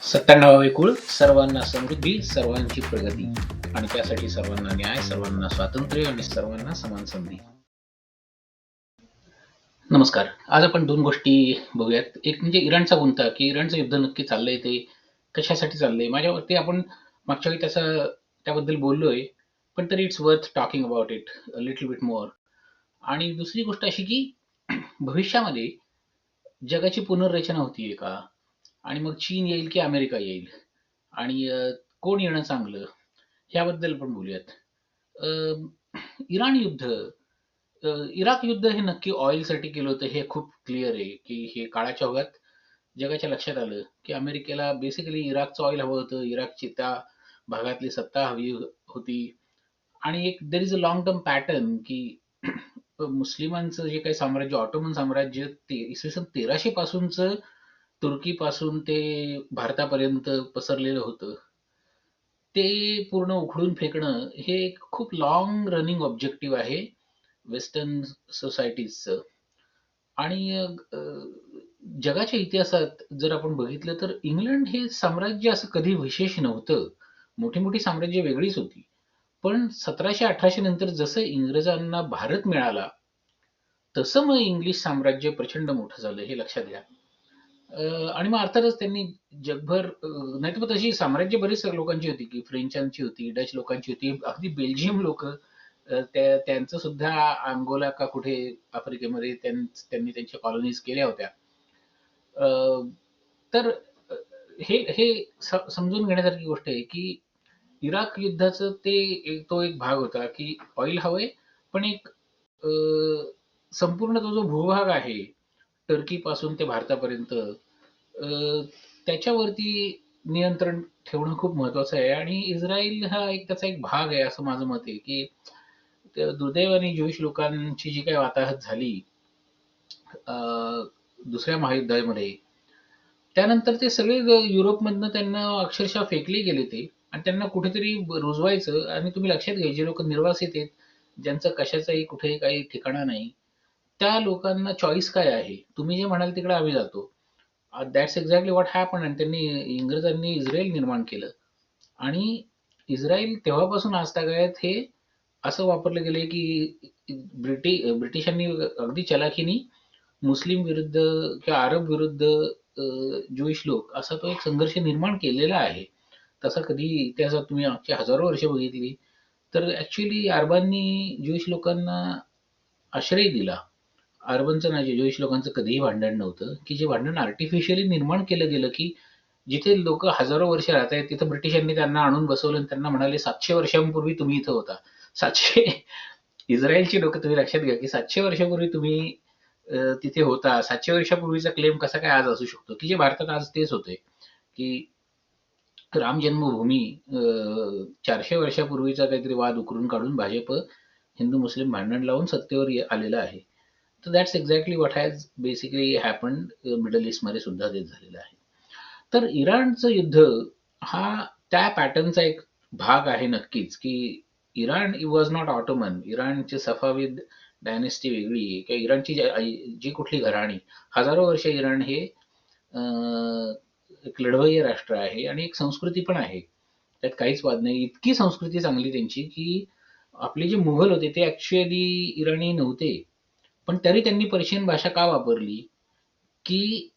97वे कुळ, सर्वांना समृद्धी, सर्वांची प्रगती आणि त्यासाठी सर्वांना न्याय, सर्वांना स्वातंत्र्य आणि सर्वांना समान संधी. नमस्कार. आज आपण दोन गोष्टी बघूयात. एक म्हणजे इराणचा गुंता, की इराणचं युद्ध नक्की चाललंय ते कशासाठी चाललंय. माझ्यावरती आपण मागच्या वेळी त्याबद्दल बोललोय, पण तरी it's worth talking about it a little bit more. आणि दुसरी गोष्ट अशी की भविष्यामध्ये जगाची पुनर्रचना होतीये का? आणि मग चीन येईल की अमेरिका येईल? आणि कोण येणं चांगलं? ह्याबद्दल पण बोलूयात. अ, इराण युद्ध, इराक युद्ध हे नक्की ऑइलसाठी केलं होतं हे खूप क्लिअर आहे, की हे काळाच्या ओघात जगाच्या लक्षात आलं, की अमेरिकेला बेसिकली इराकचं ऑइल हवं होतं. इराकची त्या भागातली सत्ता हवी होती. आणि एक there is a long term pattern, की मुस्लिमांचं जे काही साम्राज्य, ऑटोमन साम्राज्य ते इसवी सन 1300 पासूनचं तुर्कीपासून ते भारतापर्यंत पसरलेलं होतं. ते पूर्ण उखडून फेकणं हे एक खूप लाँग रनिंग ऑब्जेक्टिव्ह आहे वेस्टर्न सोसायटीजचं. आणि जगाच्या इतिहासात जर आपण बघितलं तर इंग्लंड हे साम्राज्य असं कधी विशेष नव्हतं. मोठी-मोठी साम्राज्य वेगळीच होती. पण 1700-1800 नंतर जसं इंग्रजांना भारत मिळाला, तसं मग इंग्लिश साम्राज्य प्रचंड मोठं झालं हे लक्षात घ्या. आणि मग अर्थातच त्यांनी जगभर नाहीतर मग तशी साम्राज्य बरीच लोकांची होती, की फ्रेंचांची होती, डच लोकांची होती, अगदी बेल्जियम लोकं त्यांचं सुद्धा अंगोला का कुठे आफ्रिकेमध्ये त्यांनी त्यांच्या कॉलनीज केल्या होत्या. अ, तर अ, हे हे समजून घेण्यासारखी गोष्ट आहे, की इराक युद्धाचं तो एक भाग होता, की ऑइल हवंय, पण एक अ, संपूर्ण तो जो भूभाग आहे, टर्कीपासून ते भारतापर्यंत त्याच्यावरती नियंत्रण ठेवणं खूप महत्वाचं आहे. आणि इस्रायल हा त्याचा एक भाग आहे असं माझं मत आहे, की दुर्दैवाने ज्यूइश लोकांची जी काही वाताहत झाली अ, दुसऱ्या महायुद्धामध्ये, त्यानंतर ते सगळे युरोपमधनं त्यांना अक्षरशः फेकले गेले ते. आणि त्यांना कुठेतरी रुजवायचं. आणि तुम्ही लक्षात घ्या, जे लोक निर्वासित आहेत, ज्यांचं कशाचाही कुठेही काही ठिकाणा नाही, त्या लोकांना चॉईस काय आहे? तुम्ही जे म्हणाल तिकडे आम्ही जातो. That's exactly what happen. आणि इंग्रजांनी इस्रायल निर्माण केलं. आणि इस्रायल तेव्हापासून आजतागायत हे असं वापरलं गेलंय, की ब्रिटिशांनी अगदी चलाखीने मुस्लिम विरुद्ध किंवा अरब विरुद्ध ज्यूइश लोक असा तो एक संघर्ष निर्माण केलेला आहे. तसा कधी इतिहासात तुम्ही मागची हजारो वर्ष बघितली तर ऍक्च्युली अरबांनी ज्यूइश लोकांना आश्रय दिला. अरबांचं नाही, ज्यूइश लोकांचं कधीही भांडण नव्हतं, की जे भांडण आर्टिफिशियली निर्माण केलं गेलं, की जिथे लोक हजारो वर्ष राहत आहेत तिथं ब्रिटिशांनी त्यांना आणून बसवलं आणि त्यांना म्हणाले 700 वर्षांपूर्वी तुम्ही इथं होता. 700 इस्रायलची लोक तुम्ही लक्षात घ्या, की 700 वर्षापूर्वी तुम्ही तिथे होता. 700 वर्षापूर्वीचा क्लेम कसा काय आज असू शकतो, की जे भारतात आज तेच होते, की राम जन्मभूमी 400 वर्षापूर्वीचा काहीतरी वाद उकरून काढून भाजप हिंदू मुस्लिम भांडण लावून सत्तेवर आलेलं आहे. तर that's exactly what has basically happened middle ईस्टमध्ये सुद्धा तेच झालेलं आहे. तर इराणचं युद्ध हा त्या पॅटर्नचा एक भाग आहे नक्कीच, की इराण वॉज नॉट ऑटोमन. इराणची सफाविद डायनेस्टी वेगळी आहे, किंवा इराणची जी कुठली घराणी, हजारो वर्ष इराण हे एक लढवय्ये राष्ट्र आहे आणि एक संस्कृती पण आहे. त्यात काहीच वाद नाही. इतकी संस्कृती चांगली त्यांची, की आपले जे मुघल होते ते ॲक्चुअली इराणी नव्हते. पण तरी त्यांनी पर्शियन भाषा का वापरली? की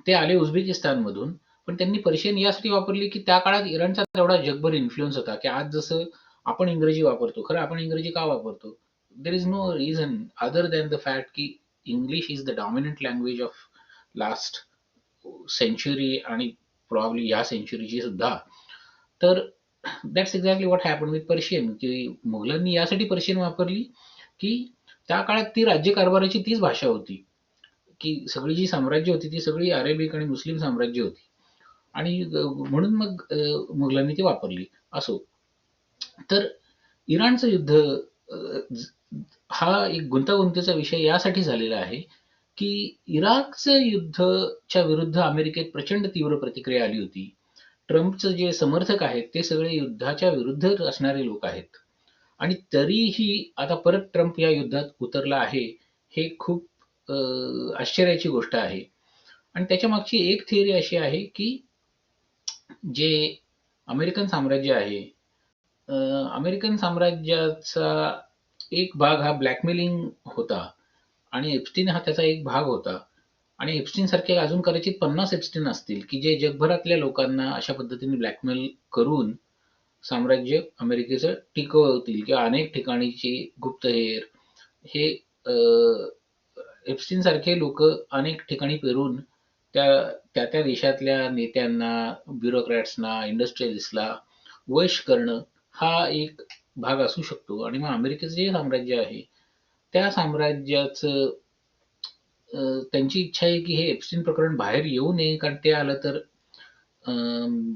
ते आले उझबेकिस्तानमधून, पण त्यांनी पर्शियन यासाठी वापरली, की त्या काळात इराणचा तेवढा जगभर इन्फ्लुअन्स होता, की आज जसं आपण इंग्रजी वापरतो. खरं आपण इंग्रजी का वापरतो? There is no reason other than the fact की English is the dominant language of last century आणि प्रॉब्ली ह्या सेंच्युरीची सुद्धा. तर that's exactly what happen with Persian, की मुघलांनी यासाठी पर्शियन वापरली, की त्या काळात ती राज्यकारभाराची तीच भाषा होती, की सगळी जी साम्राज्य होती ती सगळी अरेबिक आणि मुस्लिम साम्राज्य होती. आणि म्हणून मग मुघलांनी ती वापरली. असो. तर इराणचं युद्ध हा एक गुंतागुंतीचा विषय यासाठी झालेला आहे, की इराकचं युद्धच्या विरुद्ध अमेरिकेत प्रचंड तीव्र प्रतिक्रिया आली होती. ट्रम्पचं जे समर्थक आहेत ते सगळे युद्धाच्या विरुद्ध असणारे लोक आहेत. आणि तरीही आता परत ट्रम्प या युद्धात उतरला आहे, हे खूप आश्चर्याची गोष्ट आहे. आणि त्याच्या मागची एक थिअरी अशी आहे, की जे अमेरिकन साम्राज्य आहे, अमेरिकन साम्राज्याचा एक भाग हा ब्लॅकमेलिंग होता आणि एप्स्टीन हा त्याचा एक भाग होता. आणि एप्स्टीन सारखे अजून कदाचित 50 एप्स्टीन असतील, की जे जगभरातल्या लोकांना अशा पद्धतीने ब्लॅकमेल करून साम्राज्य अमेरिकेचं टिकवतील किंवा अनेक ठिकाणीची गुप्तहेर हे एप्स्टीन सारखे लोक अनेक ठिकाणी पेरून त्या त्या त्या देशातल्या नेत्यांना, ब्युरोक्रॅट्सना, इंडस्ट्रियलिस्टला वश करणं हा एक भाग असू शकतो. आणि मग अमेरिकेचं जे साम्राज्य आहे त्या साम्राज्याचं त्यांची इच्छा आहे की हे एप्स्टीन प्रकरण बाहेर येऊ नये, कारण ते आलं तर अं,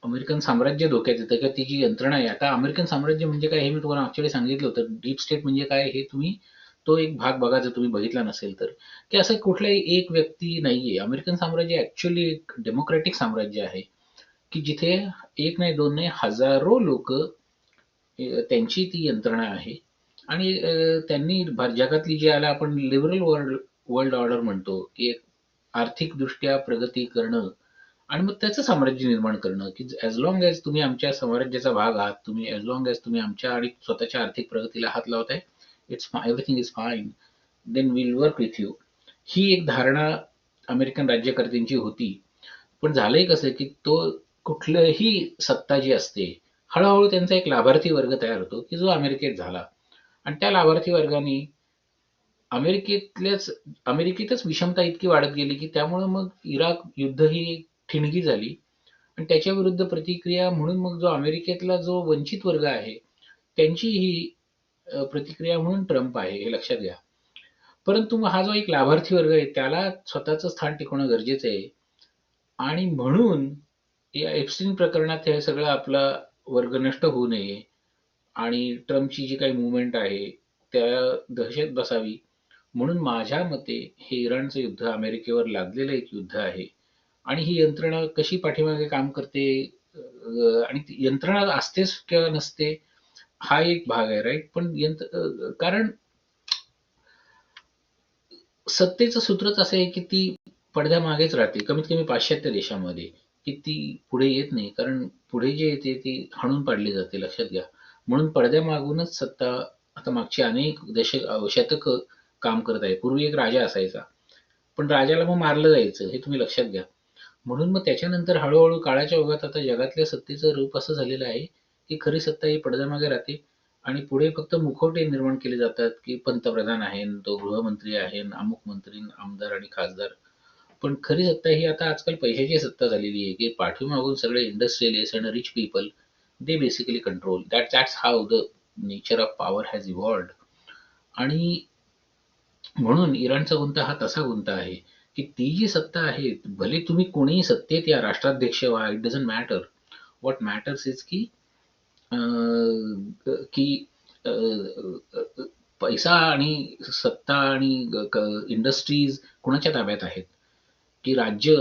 अमेरिकन साम्राज्य धोक्यात येतं किंवा ती जी यंत्रणा आहे. आता अमेरिकन साम्राज्य म्हणजे काय हे मी तुम्हाला मागच्या वेळी सांगितलं होतं. डीप स्टेट म्हणजे काय हे तुम्ही तो एक भाग बघा जर तुम्ही बघितला नसेल तर, की असं कुठलाही एक व्यक्ती नाहीये. अमेरिकन साम्राज्य ऍक्च्युअली एक डेमोक्रॅटिक साम्राज्य आहे, की जिथे एक नाही, दोन नाही, हजारो लोक त्यांची ती यंत्रणा आहे. आणि त्यांनी जगातली जी याला आपण लिबरल वर्ल्ड वर्ल्ड ऑर्डर म्हणतो, की एक आर्थिकदृष्ट्या प्रगती करणं आणि मग त्याचं साम्राज्य निर्माण करणं, की ॲज लाँग ॲज तुम्ही आमच्या साम्राज्याचा भाग आहात, तुम्ही ॲज लाँग ॲज तुम्ही आमच्या आणि स्वतःच्या आर्थिक प्रगतीला हात लावताय, everything is fine, then will work with you. ही एक धारणा अमेरिकन राज्यकर्त्यांची होती. पण झालंय कसं, की तो कुठलंही सत्ता जी असते, हळू त्यांचा एक लाभार्थी वर्ग तयार होतो, की जो अमेरिकेत झाला. आणि त्या लाभार्थी वर्गाने अमेरिकेतल्याच अमेरिकेतच विषमता इतकी वाढत गेली, की त्यामुळं मग इराक युद्ध ही ठिणगी झाली. आणि त्याच्या विरुद्ध प्रतिक्रिया म्हणून मग जो अमेरिकेतला जो वंचित वर्ग आहे, त्यांची ही प्रतिक्रिया म्हणून ट्रम्प आहे, हे लक्षात घ्या. परंतु मग हा जो एक लाभार्थी वर्ग आहे, त्याला स्वतःचं स्थान टिकवणं गरजेचं आहे. आणि म्हणून या एप्स्टीन प्रकरणात हे सगळं आपला वर्ग नष्ट होऊ नये आणि ट्रम्पची जी काही मुवमेंट आहे, त्या दहशत बसावी, म्हणून माझ्या मते हे इराणचं युद्ध अमेरिकेवर लादलेलं एक युद्ध आहे. आणि ही यंत्रणा कशी पाठीमागे काम करते, आणि ती यंत्रणा असतेच किंवा नसते हा एक भाग आहे, राईट. पण कारण सत्तेचं सूत्रच असं आहे की ती पडद्यामागेच राहते, कमीत कमी पाश्चात्य देशामध्ये, की ती पुढे येत नाही. कारण पुढे जे येते ती हाणून पाडली जाते, लक्षात घ्या. म्हणून पडद्यामागूनच सत्ता आता मागची अनेक शतक काम करत आहे. पूर्वी एक राजा असायचा, पण राजाला मग मारलं जायचं, हे तुम्ही लक्षात घ्या. म्हणून मग त्याच्यानंतर हळूहळू काळाच्या ओघात आता जगातल्या सत्तेचं रूप असं झालेलं आहे, की खरी सत्ता ही पडद्यामागे राहते आणि पुढे फक्त मुखवटे निर्माण केले जातात, की पंतप्रधान आहे, तो गृहमंत्री आहे, अमुक मंत्री, आमदार आणि खासदार. पण खरी सत्ता ही आता आजकाल पैशाची सत्ता झालेली आहे, की पाठीमागून सगळे इंडस्ट्रियलिस्ट आणि rich people they basically control. That's how the nature of power has evolved. आणि म्हणून इराणचा गुंता हा तसा गुंता आहे, की ती जी सत्ता आहे, भले तुम्ही कोणीही सत्तेत या, राष्ट्राध्यक्ष व्हा, it doesn't matter. What matters is की की अ, अ, पैसा आणि सत्ता आणि इंडस्ट्रीज कुणाच्या ताब्यात आहेत, की राज्य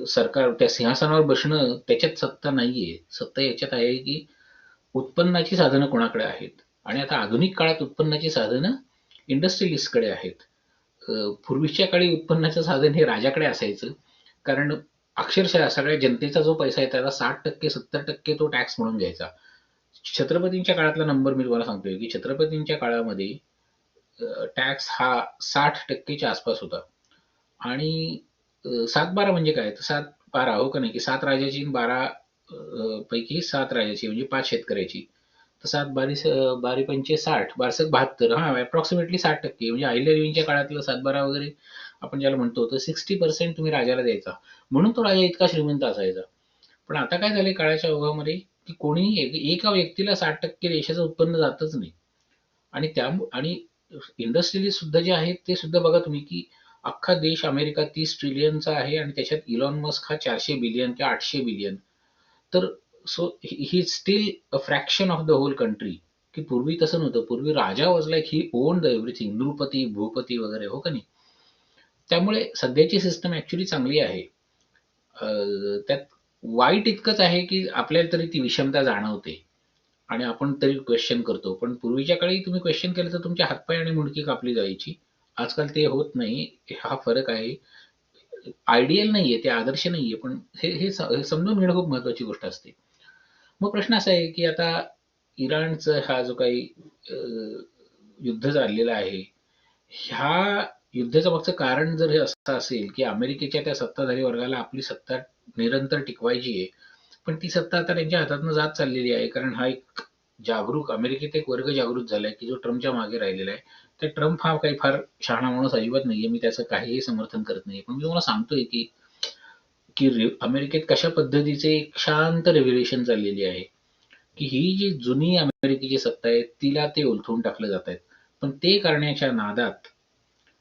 सरकार त्या सिंहासनावर बसणं त्याच्यात सत्ता नाहीये. सत्ता याच्यात आहे की उत्पन्नाची साधनं कोणाकडे आहेत. आणि आता आधुनिक काळात उत्पन्नाची साधनं इंडस्ट्रियलिस्टकडे आहेत. पूर्वीच्या काळी उत्पन्नाचं साधन हे राजाकडे असायचं. कारण अक्षरशः सगळ्या जनतेचा जो पैसा आहे त्याचा 60% 70% तो टॅक्स म्हणून घ्यायचा. छत्रपतींच्या काळातला नंबर मी तुम्हाला सांगतोय, की छत्रपतींच्या काळामध्ये टॅक्स हा 60% च्या आसपास होता. आणि 7-12 म्हणजे काय? तर 7-12 हो का नाही? की 7 राजाची आणि 12 पैकी 7 राजाची म्हणजे 5 शेतकऱ्याची. तर 7 बारी बारी पंचे 60, बारसक 72, हां, अप्रॉक्सिमेटली 60% म्हणजे अहिल्यादेवींच्या काळातलं 7-12 वगैरे आपण ज्याला म्हणतो, तर 60% तुम्ही राजाला द्यायचा. म्हणून तो राजा इतका श्रीमंत असायचा. पण आता काय झालंय काळाच्या ओघामध्ये, की कोणीही एका व्यक्तीला 60% देशाचं उत्पन्न जातच नाही. आणि इंडस्ट्रियलिस्ट सुद्धा जे आहेत ते सुद्धा बघा तुम्ही, की अख्खा देश अमेरिका 30 ट्रिलियनचा आहे आणि त्याच्यात इलॉन मस्क हा 400 बिलियन किंवा 800 बिलियन. तर so he is still a fraction of the whole country. की पूर्वी तसं नव्हतं. पूर्वी राजा was like he owned everything, नृपती, भूपती वगैरे, हो का नाही? त्यामुळे सध्याची सिस्टम ऍक्च्युली चांगली आहे. त्यात वाईट इतकंच आहे, की आपल्याला तरी ती विषमता जाणवते आणि आपण तरी क्वेश्चन करतो. पण पूर्वीच्या काळी तुम्ही क्वेश्चन केलं तर तुमचे हातपाय आणि मुंडकी कापली जायची. आजकाल ते होत नाही. हा फरक आहे. आयडियल नाहीये, ते आदर्श नाहीये, पण हे समजून घेणं खूप महत्वाची गोष्ट असते. मग प्रश्न असा आहे, की आता इराणचा हा जो काही अ, युद्ध चाललेलं आहे, ह्या युद्धाचं मागचं कारण जर हे असं असेल, की अमेरिकेच्या त्या सत्ताधारी वर्गाला आपली सत्ता निरंतर टिकवायची आहे, पण ती सत्ता आता त्यांच्या हातातनं जात चाललेली आहे. कारण हा एक अमेरिकेत एक वर्ग जागृत झालाय, की जो ट्रम्पच्या मागे राहिलेला आहे. तर ट्रम्प हा काही फार शहाणा माणूस अजिबात नाहीये. मी त्याचं काहीही समर्थन करत नाहीये. पण मी तुम्हाला सांगतोय, की अमेरिकेत कशा पद्धतीचे एक शांत रेव्होल्यूशन चाललेली आहे, की ही जी जुनी अमेरिकेची सत्ता आहे, तिला ते उलथवून टाकलं जात आहेत. पण ते करण्याच्या नादात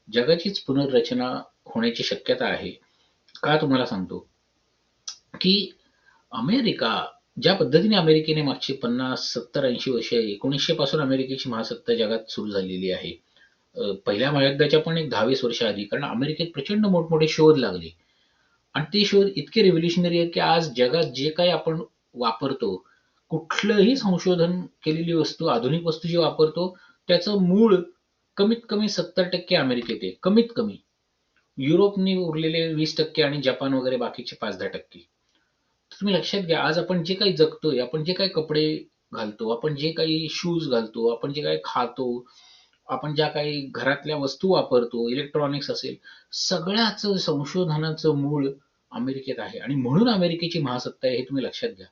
जगाचीच पुनर्रचना होण्याची शक्यता आहे. का तुम्हाला सांगतो, की अमेरिका ज्या पद्धतीने अमेरिकेने मागची 50, 70, 80 वर्ष 1900 पासून अमेरिकेची महासत्ता जगात सुरू झालेली आहे. पहिल्या महायुद्धाच्या पण एक 10-20 वर्ष आधी. कारण अमेरिकेत प्रचंड मोठमोठे शोध लागले आणि ते शोध इतके रिव्होल्युशनरी आहेत, की आज जगात जे काही आपण वापरतो, कुठलंही संशोधन केलेली वस्तू, आधुनिक वस्तू जी वापरतो, त्याचं मूळ कमीत कमी 70% अमेरिकेत आहे. कमीत कमी. युरोपने उरलेले 20% आणि जपान वगैरे बाकीचे 5-10%. तुम्ही लक्षात घ्या, आज आपण जे काही जगतोय, आपण जे काही कपडे घालतो, आपण जे काही शूज घालतो, आपण जे काही खातो, आपण ज्या काही घरातल्या वस्तू वापरतो, इलेक्ट्रॉनिक्स असेल, सगळ्याचं संशोधनाचं मूळ अमेरिकेत आहे आणि म्हणून अमेरिकेची महासत्ता आहे हे तुम्ही लक्षात घ्या.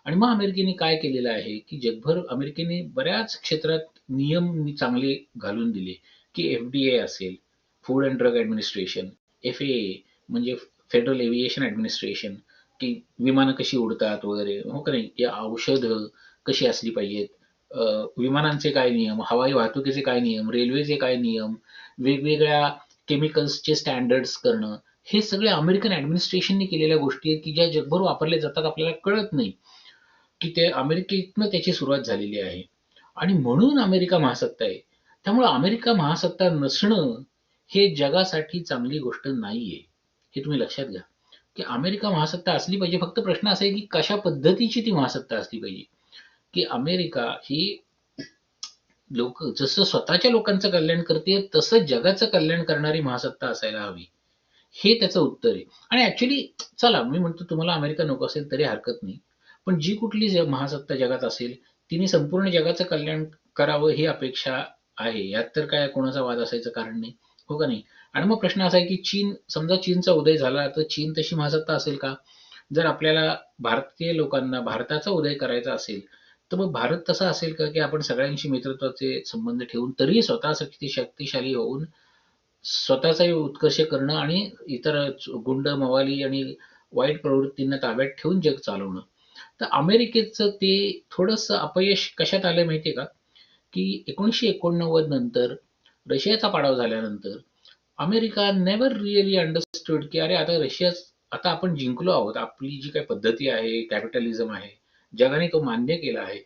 आणि मग अमेरिकेने काय केलेलं आहे, की जगभर अमेरिकेने बऱ्याच क्षेत्रात नियम चांगले घालून दिले, की FDA असेल, food and drug administration, FAA म्हणजे फेडरल एव्हिएशन ॲडमिनिस्ट्रेशन, की विमानं कशी उडतात वगैरे, हो का नाही? की औषधं कशी असली पाहिजेत, विमानांचे काय नियम, हवाई वाहतुकीचे काय नियम, रेल्वेचे काय नियम, वेगवेगळ्या केमिकल्सचे स्टँडर्ड्स करणं, हे सगळे अमेरिकन ॲडमिनिस्ट्रेशनने केलेल्या गोष्टी आहेत, की ज्या जगभर वापरल्या जातात आपल्याला कळत नाही. की ते अमेरिकेतनं त्याची सुरुवात झालेली आहे आणि म्हणून अमेरिका महासत्ता आहे. त्यामुळे अमेरिका महासत्ता नसणं हे जगासाठी चांगली गोष्ट नाहीये. हे तुम्ही लक्षात घ्या, की अमेरिका महासत्ता असली पाहिजे. फक्त प्रश्न असा आहे, की कशा पद्धतीची ती महासत्ता असली पाहिजे. की अमेरिका ही लोक जसं स्वतःच्या लोकांचं कल्याण करते, तसं जगाचं कल्याण करणारी महासत्ता असायला हवी. हे त्याचं उत्तर आहे. आणि ॲक्चुअली चला मी म्हणतो तुम्हाला अमेरिका नको असेल तरी हरकत नाही. पण जी कुठली महासत्ता जगात असेल, तिने संपूर्ण जगाचं कल्याण करावं ही अपेक्षा आहे. यात तर काय कोणाचा वाद असायचं कारण नाही. हो का नाही? आणि मग प्रश्न असा आहे की समजा चीनचा उदय झाला तर चीन तशी महासत्ता असेल का? जर आपल्याला भारतीय लोकांना भारताचा उदय करायचा असेल, तर मग भारत तसा असेल का की आपण सगळ्यांशी मित्रत्वाचे संबंध ठेवून तरीही स्वतःसाठी शक्तिशाली होऊन स्वतःचाही उत्कर्ष करणं आणि इतर गुंड, मवाली आणि वाईट प्रवृत्तींना ताब्यात ठेवून जग चालवणं. तर अमेरिकेचं ते थोडंसं अपयश कशात आलं माहिती आहे का? की 1989 नंतर रशियाचा पाडाव झाल्यानंतर अमेरिका नेव्हर रिअली अंडरस्टूड की अरे आता आपण जिंकलो आहोत. आपली जी काही पद्धती आहे, कॅपिटलिझम आहे, जगाने तो मान्य केला आहे.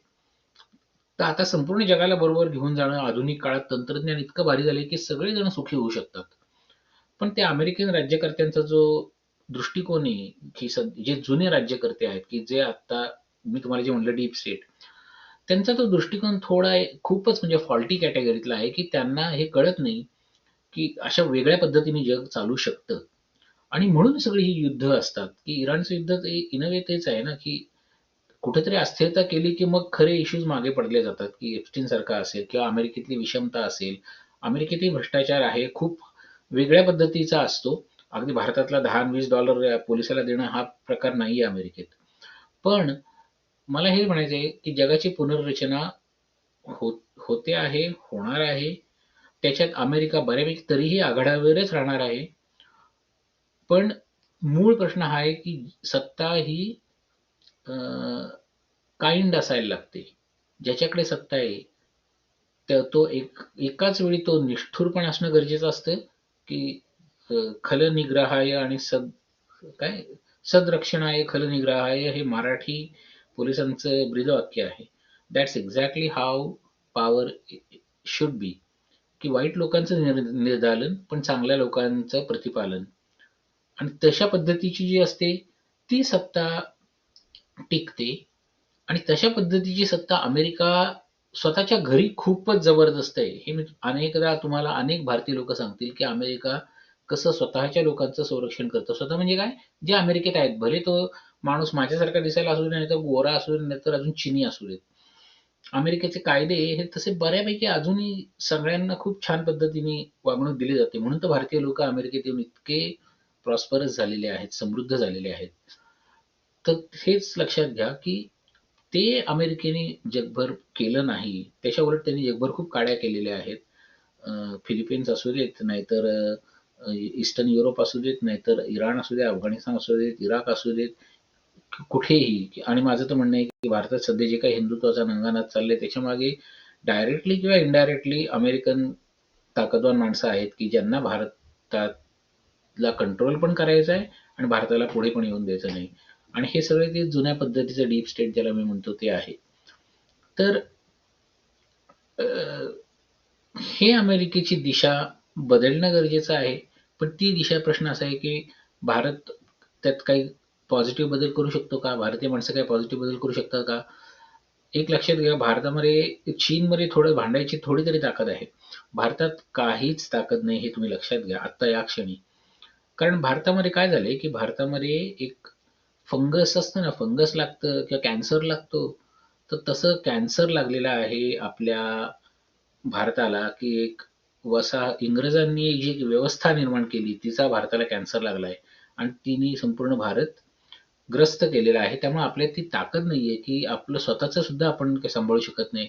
तर आता संपूर्ण जगाला बरोबर घेऊन जाणं आधुनिक काळात तंत्रज्ञान इतकं भारी झालंय की सगळेजण सुखी होऊ शकतात. पण त्या अमेरिकन राज्यकर्त्यांचा जो दृष्टिकोन आहे, की जे जुने राज्यकर्ते आहेत, की जे आता मी तुम्हाला जे म्हटलं डीप स्टेट, त्यांचा तो दृष्टिकोन खूपच म्हणजे फॉल्टी कॅटेगरीतला आहे, की त्यांना हे कळत नाही, की अशा वेगळ्या पद्धतीने जग चालू शकतं. आणि म्हणून सगळी ही युद्ध असतात, की इराणचं युद्ध ते इन अ वे तेच आहे ना, की कुठेतरी अस्थिरता केली, की मग खरे इश्यूज मागे पडले जातात, की एप्स्टीन सारखा असेल किंवा अमेरिकेतली विषमता असेल. अमेरिकेतही भ्रष्टाचार आहे, खूप वेगळ्या पद्धतीचा असतो. अगदी भारतातला $10 आणि $20 पोलिसाला देणं हा प्रकार नाहीये अमेरिकेत. पण मला हे म्हणायचं आहे, की जगाची पुनर्रचना होते आहे, होणार आहे. त्याच्यात अमेरिका बऱ्यापैकी तरीही आघाडीवरच राहणार आहे. पण मूळ प्रश्न हा आहे, की सत्ता ही काइंड असायला लागते. ज्याच्याकडे सत्ता आहे, तर तो एकाच वेळी तो निष्ठुर पण असणं गरजेचं असतं, की खलनिग्रहाय आणि काय सदरक्षणाय खलनिग्रहाय हे मराठी पोलिसांचं ब्रीदवाक्य आहे. That's exactly how power should be, की वाईट लोकांचं निर्दालन पण चांगल्या लोकांचं प्रतिपालन. आणि तशा पद्धतीची जी असते ती सत्ता टिकते आणि तशा पद्धतीची सत्ता अमेरिका स्वतःच्या घरी खूपच जबरदस्त आहे. हे मी अनेकदा तुम्हाला अनेक भारतीय लोक सांगतील, की अमेरिका कसं स्वतःच्या लोकांचं संरक्षण करतं. स्वतः म्हणजे काय? जे अमेरिकेत आहेत. भले तो माणूस माझ्यासारखा दिसायला असू दे, नाहीतर गोरा असू दे, नाहीतर अजून चिनी असू देत. अमेरिकेचे कायदे हे तसे बऱ्यापैकी अजूनही सगळ्यांना खूप छान पद्धतीने वागणूक दिली जाते. म्हणून तर भारतीय लोक अमेरिकेत येऊन इतके प्रॉस्परस झालेले आहेत, समृद्ध झालेले आहेत. तर हेच लक्षात घ्या, की ते अमेरिकेने जगभर केलं नाही. त्याच्या उलट त्यांनी जगभर खूप काड्या केलेल्या आहेत. फिलिपिन्स असू देत, नाहीतर ईस्टर्न युरोप असू देत, नाहीतर इराण असू दे, अफगाणिस्तान असू देत, इराक असू देत, कुठेही. आणि माझं तर म्हणणं आहे, की भारतात सध्या जे काही हिंदुत्वाचा नंगानाच चाललाय त्याच्यामागे डायरेक्टली किंवा इनडायरेक्टली अमेरिकन ताकदवान माणसं आहेत, की ज्यांना भारतातला कंट्रोल पण करायचा आहे आणि भारताला पुढे पण येऊन द्यायचं नाही. आणि हे सगळे ते जुन्या पद्धतीचं डीप स्टेट ज्याला मी म्हणतो ते आहे. तर अ, हे अमेरिकेची दिशा बदलणं गरजेचं आहे. पण ती दिशा प्रश्न असा आहे, की भारत त्यात काही पॉझिटिव्ह बदल करू शकतो का? भारतीय माणसं काही पॉझिटिव्ह बदल करू शकतात का? एक लक्षात घ्या, भारतामध्ये चीनमध्ये थोडं भांडायची थोडी तरी ताकद आहे. भारतात काहीच ताकद नाही हे तुम्ही लक्षात घ्या आत्ता या क्षणी. कारण भारतामध्ये काय झालंय, की भारतामध्ये एक फंगस असतं ना, फंगस लागतं किंवा कॅन्सर लागतो. तर तसं कॅन्सर लागलेलं आहे आपल्या भारताला, की एक इंग्रजांनी जी एक व्यवस्था निर्माण केली तिचा भारताला कॅन्सर लागलाय आणि तिने संपूर्ण भारत ग्रस्त केलेला आहे. त्यामुळे आपल्यात ती ताकद नाहीये, की आपलं स्वतःचं सुद्धा आपण काही सांभाळू शकत नाही.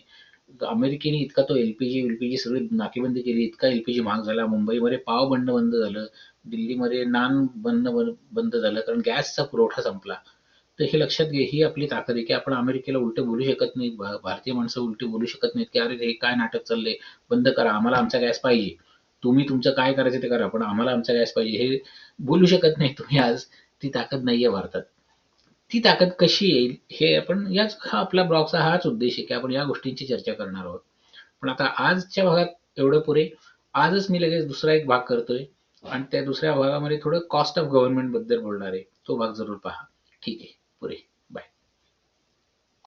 अमेरिकेने इतका तो एल-पी-जी सगळी नाकेबंदी केली, इतका एल महाग झाला. मुंबईमध्ये पाव बनणं बंद झालं. दिल्लीमध्ये नान बनणं बंद झालं कारण गॅसचा पुरवठा संपला. तर हे लक्षात घे, ही आपली ताकद आहे, की आपण अमेरिकेला उलटं बोलू शकत नाही. भारतीय माणसं उलटी बोलू शकत नाहीत, की "अरे, हे काय नाटक चाललंय? बंद करा. आम्हाला आमचा गॅस पाहिजे. तुम्ही तुमचं काय करायचं ते करा, पण आम्हाला आमचा गॅस पाहिजे." हे बोलू शकत नाही तुम्ही आज. ती ताकद नाहीये भारतात. ती ताकद कशी येईल हे आपण हा आपला ब्लॉगचा हाच उद्देश आहे, की आपण या गोष्टींची चर्चा करणार आहोत. पण आता आजच्या भागात एवढं पुरे. आजच मी लगेच दुसरा एक भाग करतोय आणि त्या दुसऱ्या भागामध्ये थोडं कॉस्ट ऑफ गव्हर्नमेंट बद्दल बोलणार आहे. तो भाग जरूर पहा. ठीक आहे. पुरे.